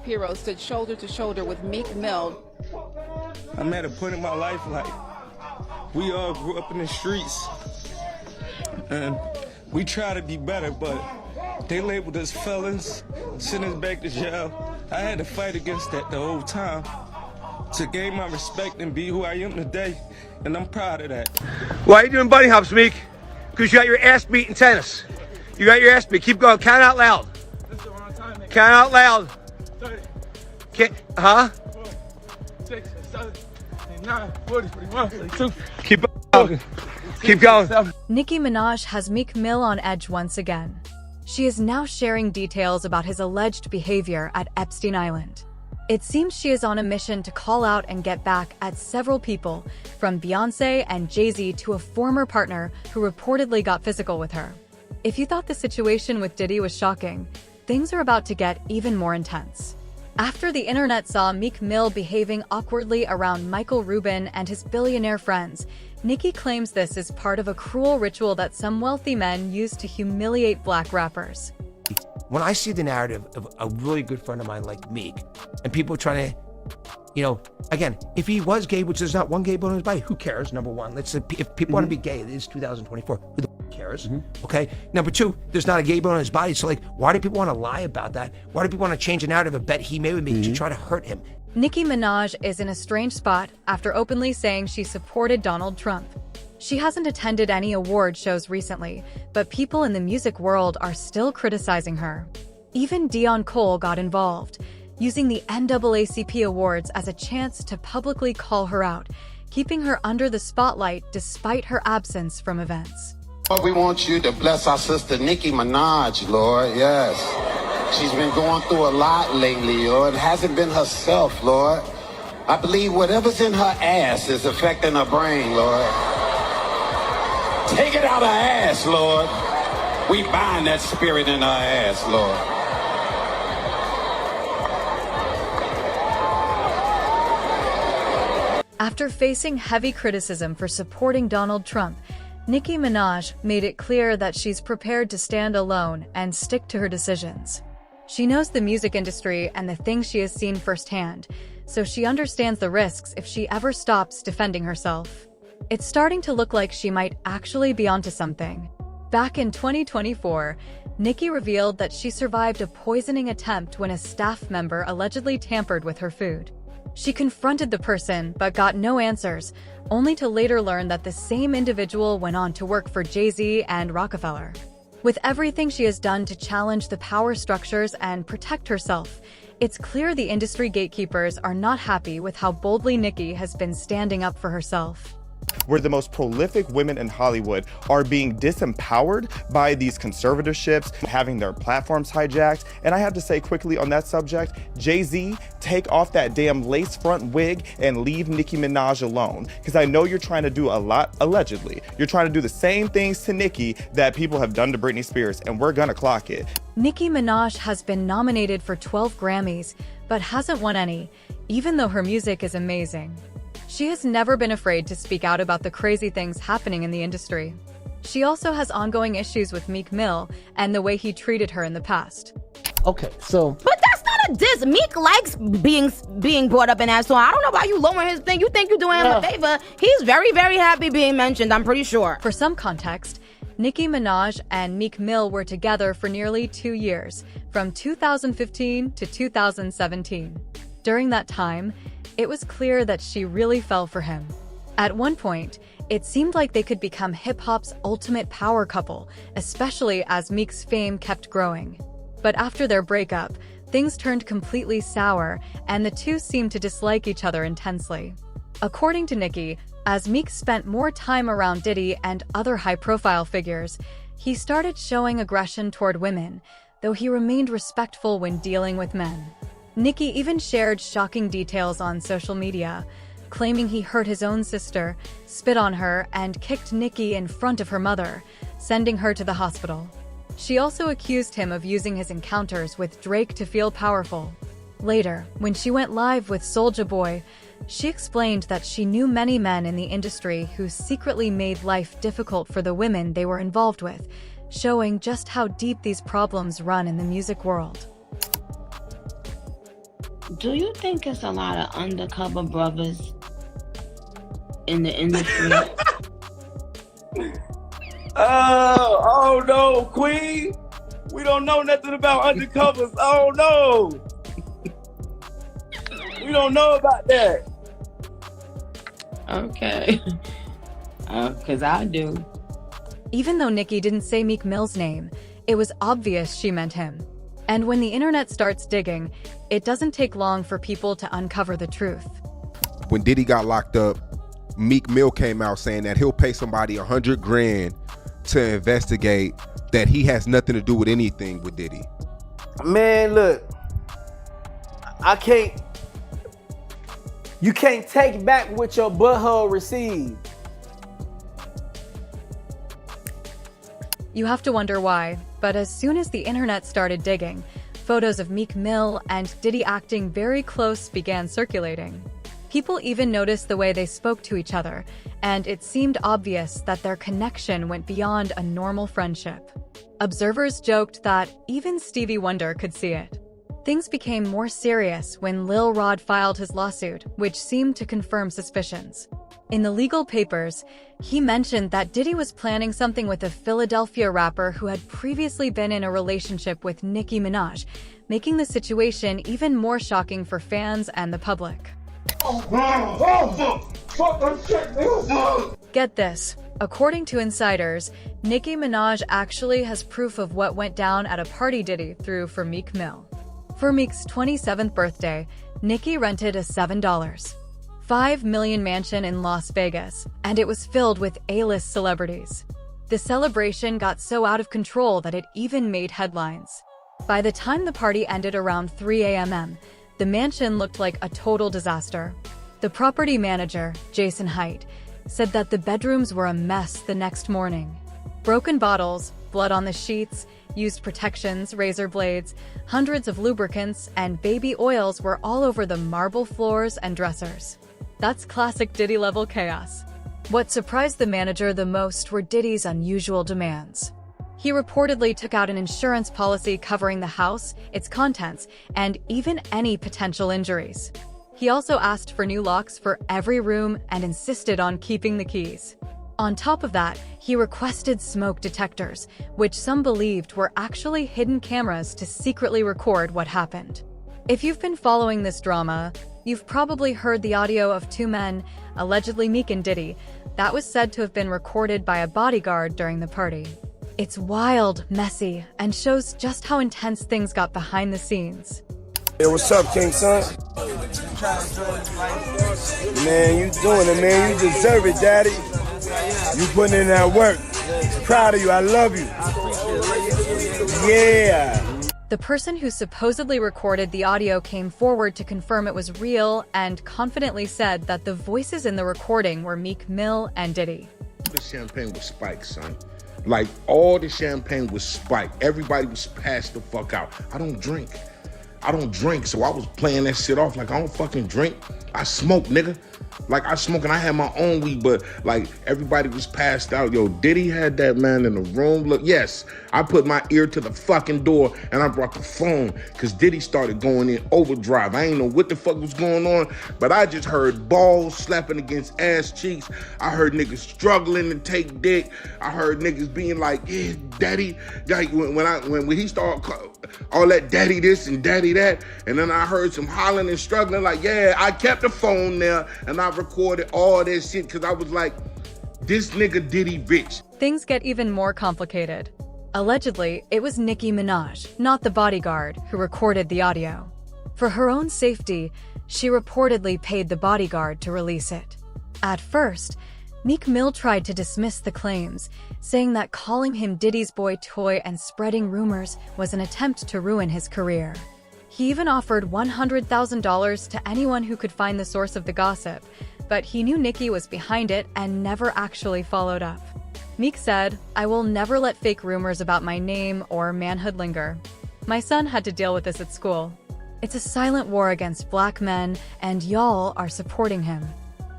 hero stood shoulder to shoulder with Meek Mill. I'm at a point in my life, like, we all grew up in the streets, and we try to be better, but they labeled us felons, sent us back to jail. I had to fight against that the whole time to gain my respect and be who I am today, and I'm proud of that. Why are you doing bunny hops, Meek? Because you got your ass beat in tennis. You got your ass beat. Keep going. Count out loud. Count out loud. 30. Can't, huh? 4, 6, 7, 8, 9, 40, 41, 42. Keep going. Keep going. Nicki Minaj has Meek Mill on edge once again. She is now sharing details about his alleged behavior at Epstein Island. It seems she is on a mission to call out and get back at several people, from Beyoncé and Jay-Z to a former partner who reportedly got physical with her. If you thought the situation with Diddy was shocking, things are about to get even more intense. After the internet saw Meek Mill behaving awkwardly around Michael Rubin and his billionaire friends, Nicki claims this is part of a cruel ritual that some wealthy men use to humiliate black rappers. When I see the narrative of a really good friend of mine like Meek, and people trying to, again, if he was gay, which there's not one gay bone in his body, who cares? Number one, if people want to be gay, it is 2024. Who the cares? Okay. Number two, there's not a gay bone in his body. So like, why do people want to lie about that? Why do people want to change the narrative of a bet he made with me to try to hurt him? Nicki Minaj is in a strange spot after openly saying she supported Donald Trump. She hasn't attended any award shows recently, but people in the music world are still criticizing her. Even Dion Cole got involved, using the NAACP Awards as a chance to publicly call her out, keeping her under the spotlight despite her absence from events. Lord, we want you to bless our sister Nicki Minaj, Lord, yes. She's been going through a lot lately, Lord. It hasn't been herself, Lord. I believe whatever's in her ass is affecting her brain, Lord. Take it out of her ass, Lord. We bind that spirit in her ass, Lord. After facing heavy criticism for supporting Donald Trump, Nicki Minaj made it clear that she's prepared to stand alone and stick to her decisions. She knows the music industry and the things she has seen firsthand, so she understands the risks if she ever stops defending herself. It's starting to look like she might actually be onto something. Back in 2024, Nicki revealed that she survived a poisoning attempt when a staff member allegedly tampered with her food. She confronted the person but got no answers, only to later learn that the same individual went on to work for Jay-Z and Rockefeller. With everything she has done to challenge the power structures and protect herself, it's clear the industry gatekeepers are not happy with how boldly Nicki has been standing up for herself. Where the most prolific women in Hollywood are being disempowered by these conservatorships, having their platforms hijacked. And I have to say quickly on that subject, Jay-Z, take off that damn lace front wig and leave Nicki Minaj alone. Because I know you're trying to do a lot, allegedly. You're trying to do the same things to Nicki that people have done to Britney Spears, and we're gonna clock it. Nicki Minaj has been nominated for 12 Grammys, but hasn't won any, even though her music is amazing. She has never been afraid to speak out about the crazy things happening in the industry. She also has ongoing issues with Meek Mill and the way he treated her in the past. Okay, so... But that's not a diss. Meek likes being brought up in that song. I don't know why you lowering his thing. You think you're doing him a favor. He's very, very happy being mentioned, I'm pretty sure. For some context, Nicki Minaj and Meek Mill were together for nearly 2 years, from 2015 to 2017. During that time, it was clear that she really fell for him. At one point, it seemed like they could become hip-hop's ultimate power couple, especially as Meek's fame kept growing. But after their breakup, things turned completely sour, and the two seemed to dislike each other intensely. According to Nicki, as Meek spent more time around Diddy and other high-profile figures, he started showing aggression toward women, though he remained respectful when dealing with men. Nicki even shared shocking details on social media, claiming he hurt his own sister, spit on her, and kicked Nicki in front of her mother, sending her to the hospital. She also accused him of using his encounters with Drake to feel powerful. Later, when she went live with Soulja Boy, she explained that she knew many men in the industry who secretly made life difficult for the women they were involved with, showing just how deep these problems run in the music world. Do you think it's a lot of undercover brothers in the industry? Oh no, Queen. We don't know nothing about undercovers. Oh no. We don't know about that. Okay. Because I do. Even though Nicki didn't say Meek Mill's name, it was obvious she meant him. And when the internet starts digging, it doesn't take long for people to uncover the truth. When Diddy got locked up, Meek Mill came out saying that he'll pay somebody $100 grand to investigate that he has nothing to do with anything with Diddy. Man, look, you can't take back what your butthole received. You have to wonder why, but as soon as the internet started digging, photos of Meek Mill and Diddy acting very close began circulating. People even noticed the way they spoke to each other, and it seemed obvious that their connection went beyond a normal friendship. Observers joked that even Stevie Wonder could see it. Things became more serious when Lil Rod filed his lawsuit, which seemed to confirm suspicions. In the legal papers, he mentioned that Diddy was planning something with a Philadelphia rapper who had previously been in a relationship with Nicki Minaj, making the situation even more shocking for fans and the public. Get this. According to insiders, Nicki Minaj actually has proof of what went down at a party Diddy threw for Meek Mill. For Meek's 27th birthday, Nicki rented a $7.5 million mansion in Las Vegas, and it was filled with A-list celebrities. The celebration got so out of control that it even made headlines. By the time the party ended around 3 a.m., the mansion looked like a total disaster. The property manager, Jason Haidt, said that the bedrooms were a mess the next morning. Broken bottles, blood on the sheets, used protections, razor blades, hundreds of lubricants, and baby oils were all over the marble floors and dressers. That's classic Diddy-level chaos. What surprised the manager the most were Diddy's unusual demands. He reportedly took out an insurance policy covering the house, its contents, and even any potential injuries. He also asked for new locks for every room and insisted on keeping the keys. On top of that, he requested smoke detectors, which some believed were actually hidden cameras to secretly record what happened. If you've been following this drama, you've probably heard the audio of two men, allegedly Meek and Diddy, that was said to have been recorded by a bodyguard during the party. It's wild, messy, and shows just how intense things got behind the scenes. Hey, what's up, King Son? Man, you doing it, man. You deserve it, Daddy. You putting in that work. Proud of you. I love you. Yeah. The person who supposedly recorded the audio came forward to confirm it was real and confidently said that the voices in the recording were Meek Mill and Diddy. The champagne was spiked, son. Like, all the champagne was spiked. Everybody was passed the fuck out. I don't drink, so I was playing that shit off like I don't fucking drink. I smoke, nigga. Like, I smoke and I had my own weed, but like everybody was passed out. Yo, Diddy had that man in the room. Look, yes, I put my ear to the fucking door and I brought the phone because Diddy started going in overdrive. I ain't know what the fuck was going on, but I just heard balls slapping against ass cheeks. I heard niggas struggling to take dick. I heard niggas being like, yeah, daddy. Like when he started all that daddy this and daddy that, and then I heard some hollering and struggling like, yeah, I kept the phone there and I recorded all this shit because I was like, this nigga Diddy bitch. Things get even more complicated. Allegedly, it was Nicki Minaj, not the bodyguard, who recorded the audio. For her own safety, she reportedly paid the bodyguard to release it. At first, Meek Mill tried to dismiss the claims, saying that calling him Diddy's boy toy and spreading rumors was an attempt to ruin his career. He even offered $100,000 to anyone who could find the source of the gossip, but he knew Nicki was behind it and never actually followed up. Meek said, "I will never let fake rumors about my name or manhood linger. My son had to deal with this at school. It's a silent war against black men, and y'all are supporting him."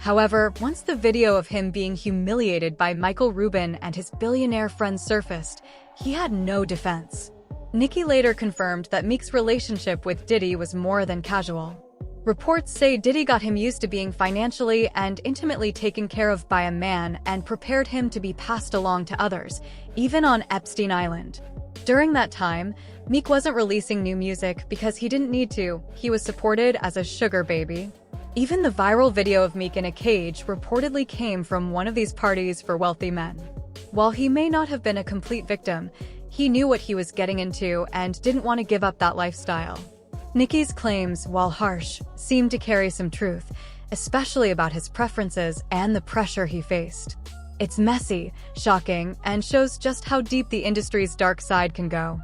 However, once the video of him being humiliated by Michael Rubin and his billionaire friends surfaced, he had no defense. Nicki later confirmed that Meek's relationship with Diddy was more than casual. Reports say Diddy got him used to being financially and intimately taken care of by a man and prepared him to be passed along to others, even on Epstein Island. During that time, Meek wasn't releasing new music because he didn't need to. He was supported as a sugar baby. Even the viral video of Meek in a cage reportedly came from one of these parties for wealthy men. While he may not have been a complete victim, he knew what he was getting into and didn't want to give up that lifestyle. Nicki's claims, while harsh, seemed to carry some truth, especially about his preferences and the pressure he faced. It's messy, shocking, and shows just how deep the industry's dark side can go.